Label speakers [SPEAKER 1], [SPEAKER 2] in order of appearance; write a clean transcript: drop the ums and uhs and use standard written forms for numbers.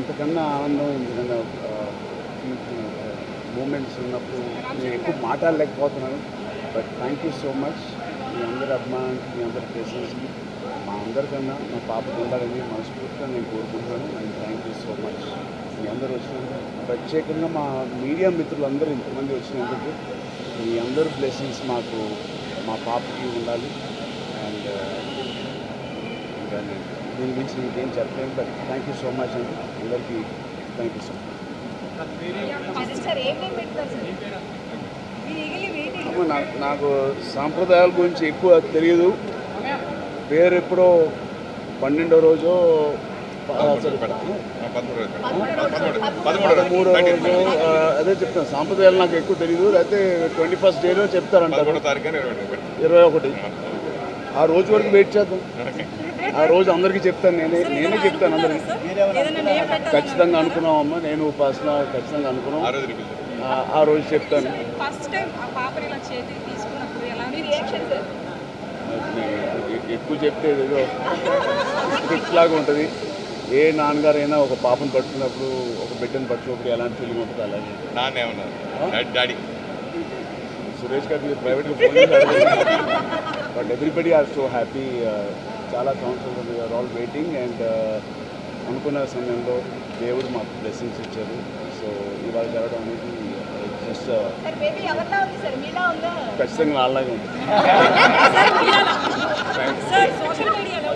[SPEAKER 1] ఇంతకన్నా ఆనందం ఇంతకన్నా మూమెంట్స్ ఉన్నప్పుడు నేను ఎక్కువ మాట్లాడలేకపోతున్నాను. But thank you so much మీ అందరి అభిమానానికి, మీ అందరి ప్రెసెన్స్కి. మా అందరికన్నా మా పాపకు ఉండాలని మనస్ఫూర్తిగా నేను కోరుకుంటున్నాను. And thank you so much మీ అందరూ వచ్చినందుకు, ప్రత్యేకంగా మా మీడియా మిత్రులందరూ ఇంతమంది వచ్చినందుకు మీ అందరు బ్లెస్సింగ్స్ మాకు మా పాపకి ఉండాలి. అండ్ ఇంకా నేను దీని గురించి ఇంకేం చెప్పలేను. But thank you so much అండి అందరికీ. Thank you so much. నాకు సాంప్రదాయాల గురించి ఎక్కువ తెలియదు. పేరు ఎప్పుడో 12వ రోజు 13వ రోజు అదే చెప్తాను. సాంప్రదాయాలు నాకు ఎక్కువ తెలియదు. అయితే 21st డేలో చెప్తారంటారు, 21. ఆ రోజు వరకు వెయిట్ చేద్దాం. ఆ రోజు అందరికీ చెప్తాను. నేనే చెప్తాను అందరికీ. ఖచ్చితంగా అనుకున్నామమ్మా, నేను ఉపాసన ఖచ్చితంగా అనుకున్నాం. ఆ రోజు చెప్తాను. ఎక్కువ చెప్తే ఏదో లాగా ఉంటుంది. ఏ నాన్నగారైనా ఒక పాపను పట్టుకున్నప్పుడు, ఒక బిడ్డను పట్టుకున్నప్పుడు ఎలాంటి ఫీలింగ్ ఉంటుంది అలాగే. సురేష్ గారికి ప్రైవేట్గా ఫోన్ చేసి but everybody are so happy. చాలా సంవత్సరాలు వీఆర్ ఆల్ వెయిటింగ్. అండ్ అనుకున్న సమయంలో దేవుడు మాకు బ్లెస్సింగ్స్ ఇచ్చారు. సో ఇవాళ జరగడం అనేది జస్ట్ ఖచ్చితంగా అలాగే ఉంటుంది.
[SPEAKER 2] సోషల్ మీడియాలో